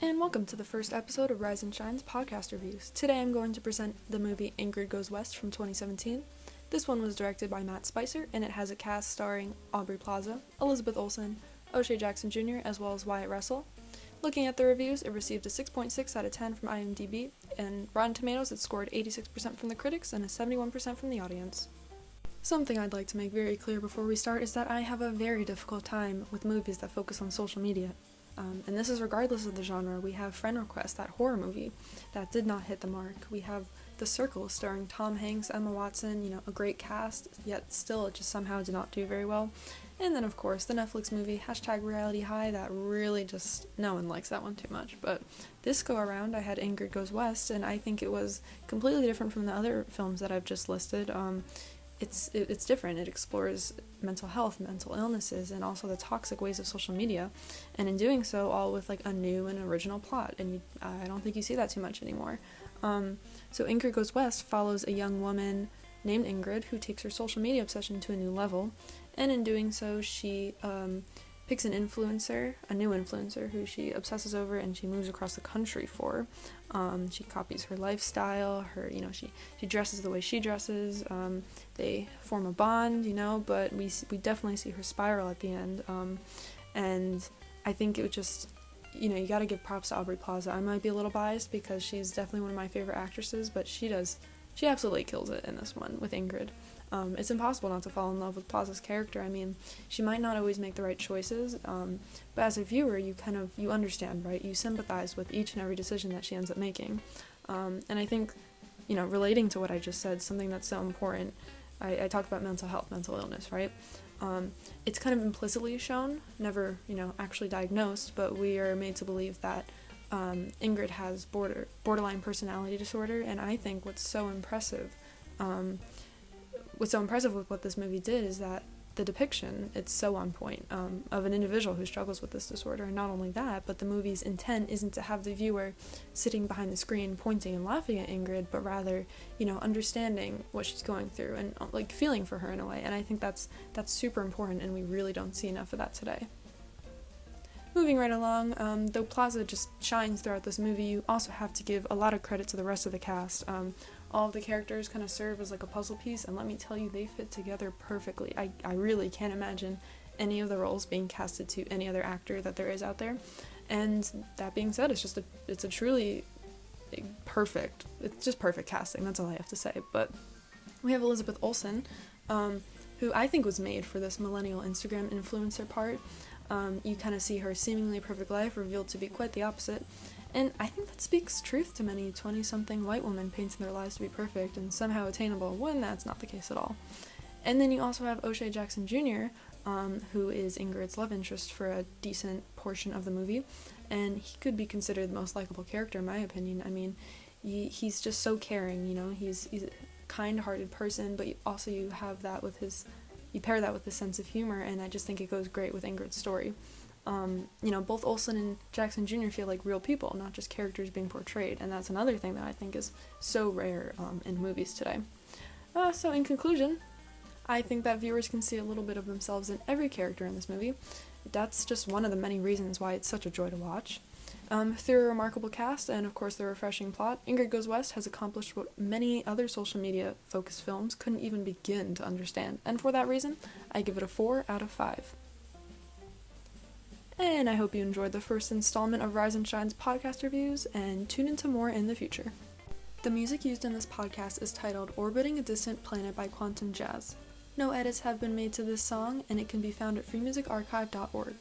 And welcome to the first episode of Rise and Shine's podcast reviews. Today I'm going to present the movie Ingrid Goes West from 2017. This one was directed by Matt Spicer, and it has a cast starring Aubrey Plaza, Elizabeth Olsen, O'Shea Jackson Jr., as well as Wyatt Russell. Looking at the reviews, it received a 6.6 out of 10 from IMDb, and Rotten Tomatoes it scored 86% from the critics and a 71% from the audience. Something I'd like to make very clear before we start is that I have a very difficult time with movies that focus on social media. And this is regardless of the genre. We have Friend Request, that horror movie that did not hit the mark. We have The Circle starring Tom Hanks, Emma Watson, a great cast, yet still it just somehow did not do very well. And then of course the Netflix movie, #Reality High, that really just, no one likes that one too much. But this go around I had Ingrid Goes West, and I think it was completely different from the other films that I've just listed. It's different. It explores mental health, mental illnesses, and also the toxic ways of social media, and in doing so, all with like a new and original plot. And I don't think you see that too much anymore. So Ingrid Goes West follows a young woman named Ingrid who takes her social media obsession to a new level, and in doing so, she picks a new influencer who she obsesses over, and she moves across the country for. She copies her lifestyle, she dresses the way she dresses, they form a bond, but we definitely see her spiral at the end, and I think it would just, you gotta give props to Aubrey Plaza. I might be a little biased because she's definitely one of my favorite actresses, but she absolutely kills it in this one with Ingrid. It's impossible not to fall in love with Plaza's character. I mean, she might not always make the right choices, but as a viewer, you understand, right? You sympathize with each and every decision that she ends up making. And I think, relating to what I just said, something that's so important, I talked about mental health, mental illness, right? It's kind of implicitly shown, never, actually diagnosed, but we are made to believe that Ingrid has borderline personality disorder, and I think what's so impressive with what this movie did is that the depiction, it's so on point, of an individual who struggles with this disorder. And not only that, but the movie's intent isn't to have the viewer sitting behind the screen pointing and laughing at Ingrid, but rather, understanding what she's going through and like feeling for her in a way. And I think that's super important, and we really don't see enough of that today. Moving right along, though Plaza just shines throughout this movie, you also have to give a lot of credit to the rest of the cast. All of the characters kind of serve as like a puzzle piece, and let me tell you, they fit together perfectly. I really can't imagine any of the roles being casted to any other actor that there is out there. And that being said, it's a truly perfect casting. That's all I have to say. But we have Elizabeth Olsen, who I think was made for this millennial Instagram influencer part. You kind of see her seemingly perfect life revealed to be quite the opposite. And I think that speaks truth to many 20-something white women painting their lives to be perfect and somehow attainable, when that's not the case at all. And then you also have O'Shea Jackson Jr., who is Ingrid's love interest for a decent portion of the movie, and he could be considered the most likable character in my opinion. I mean, he's just so caring, he's a kind-hearted person, but also you pair that with his sense of humor, and I just think it goes great with Ingrid's story. Both Olsen and Jackson Jr. feel like real people, not just characters being portrayed, and that's another thing that I think is so rare in movies today. So in conclusion, I think that viewers can see a little bit of themselves in every character in this movie. That's just one of the many reasons why it's such a joy to watch. Through a remarkable cast and of course the refreshing plot, Ingrid Goes West has accomplished what many other social media focused films couldn't even begin to understand, and for that reason, I give it a 4 out of 5. And I hope you enjoyed the first installment of Rise and Shine's podcast reviews, and tune into more in the future. The music used in this podcast is titled Orbiting a Distant Planet by Quantum Jazz. No edits have been made to this song, and it can be found at freemusicarchive.org.